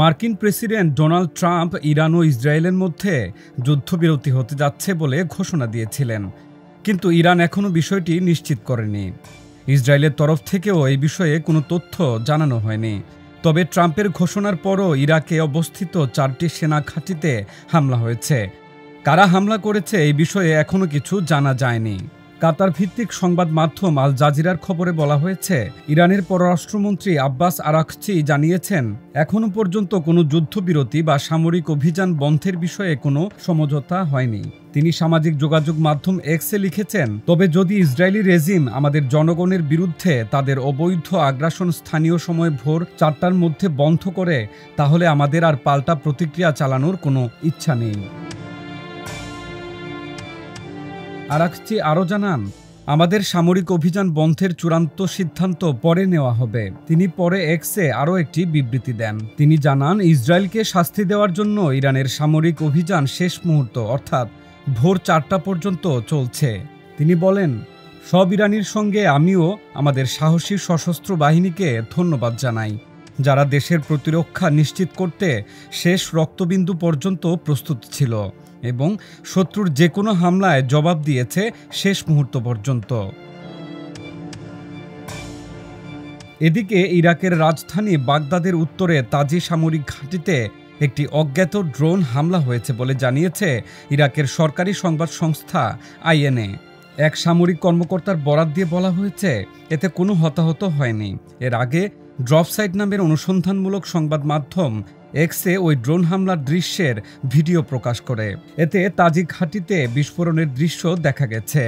মার্কিন president Donald Trump Iran ও ইসরায়েলের মধ্যে যুদ্ধবিরতি হতে যাচ্ছে বলে ঘোষণা দিয়েছিলেন, কিন্তু ইরান এখনও বিষয়টি নিশ্চিত করেনি। ইসরায়েলের তরফ থেকেও এই বিষয়ে কোনো তথ্য জানানো হয়নি। তবে ট্রাম্পের ঘোষণার পরও ইরাকে অবস্থিত 4টি সেনা ঘাঁটিতে হামলা হয়েছে। কারা হামলা করেছে এই বিষয়ে এখনও কিছু জানা যায়নি। কাতার ভিত্তিক সংবাদ মাধ্যম আল জাজিরার খবরে বলা হয়েছে, ইরানের পররাষ্ট্রমন্ত্রী আব্বাস আরাকচি জানিয়েছেন, এখনও পর্যন্ত কোনো যুদ্ধবিরতি বা সামরিক অভিযান বন্ধের বিষয়ে কোনো সমঝোতা হয়নি। তিনি সামাজিক যোগাযোগ মাধ্যম এক্সে লিখেছেন, তবে যদি ইসরায়েলি রেজিম আমাদের জনগণের বিরুদ্ধে তাদের অবৈধ আগ্রাসন স্থানীয় সময় ভোর 4টার মধ্যে বন্ধ করে, তাহলে আমাদের আর পাল্টা প্রতিক্রিয়া চালানোর কোনো ইচ্ছা নেই। আরাকচি আরও জানান, আমাদের সামরিক অভিযান বন্ধের চূড়ান্ত সিদ্ধান্ত পরে নেওয়া হবে। তিনি পরে এক্সে আরও একটি বিবৃতি দেন। তিনি জানান, ইসরায়েলকে শাস্তি দেওয়ার জন্য ইরানের সামরিক অভিযান শেষ মুহূর্ত অর্থাৎ ভোর 4টা পর্যন্ত চলছে। তিনি বলেন, সব ইরানির সঙ্গে আমিও আমাদের সাহসী সশস্ত্র বাহিনীকে ধন্যবাদ জানাই, যারা দেশের প্রতিরক্ষা নিশ্চিত করতে শেষ রক্তবিন্দু পর্যন্ত প্রস্তুত ছিল এবং শত্রুর যে কোনো হামলায় জবাব দিয়েছে শেষ মুহূর্ত পর্যন্ত। এদিকে ইরাকের রাজধানী বাগদাদের উত্তরে তাজি সামরিক ঘাঁটিতে একটি অজ্ঞাত ড্রোন হামলা হয়েছে বলে জানিয়েছে ইরাকের সরকারি সংবাদ সংস্থা আইএনএ। এক সামরিক কর্মকর্তার বরাত দিয়ে বলা হয়েছে, এতে কোনো হতাহত হয়নি। এর আগে ড্রপসাইট নামের অনুসন্ধানমূলক সংবাদ মাধ্যম এক্সে ওই ড্রোন হামলার দৃশ্যের ভিডিও প্রকাশ করে। এতে তাজি ঘাঁটিতে বিস্ফোরণের দৃশ্য দেখা গেছে।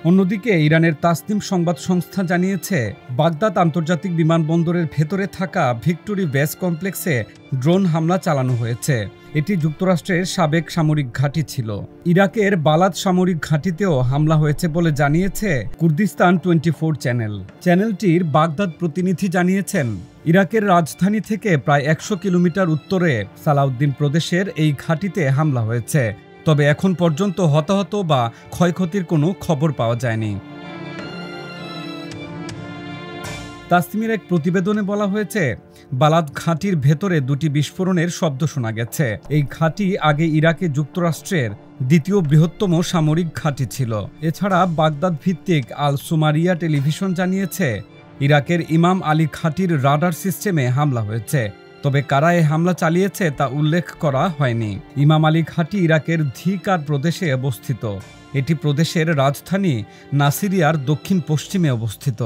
অন্যদিকে ইরানের তাসনিম সংবাদ সংস্থা জানিয়েছে, বাগদাদ আন্তর্জাতিক বিমানবন্দরের ভেতরে থাকা ভিক্টোরি বেস কমপ্লেক্সে ড্রোন হামলা চালানো হয়েছে। এটি যুক্তরাষ্ট্রের সাবেক সামরিক ঘাঁটি ছিল। ইরাকের বালাদ সামরিক ঘাঁটিতেও হামলা হয়েছে বলে জানিয়েছে কুর্দিস্তান 24 চ্যানেল। চ্যানেলটির বাগদাদ প্রতিনিধি জানিয়েছেন, ইরাকের রাজধানী থেকে প্রায় 100 কিলোমিটার উত্তরে সালাউদ্দিন প্রদেশের এই ঘাঁটিতে হামলা হয়েছে। তবে এখন পর্যন্ত হতাহত বা ক্ষয়ক্ষতির কোনো খবর পাওয়া যায়নি। তাসনিমের এক প্রতিবেদনে বলা হয়েছে, বালাদ ঘাঁটির ভেতরে 2টি বিস্ফোরণের শব্দ শোনা গেছে। এই ঘাঁটি আগে ইরাকে যুক্তরাষ্ট্রের দ্বিতীয় বৃহত্তম সামরিক ঘাঁটি ছিল। এছাড়া বাগদাদ ভিত্তিক আল সুমারিয়া টেলিভিশন জানিয়েছে, ইরাকের ইমাম আলী ঘাঁটির রাডার সিস্টেমে হামলা হয়েছে। তবে কারা এই হামলা চালিয়েছে তা উল্লেখ করা হয়নি। ইমাম আলী ঘাঁটি ইরাকের ধিকার প্রদেশে অবস্থিত। এটি প্রদেশের রাজধানী নাসিরিয়ার দক্ষিণ পশ্চিমে অবস্থিত।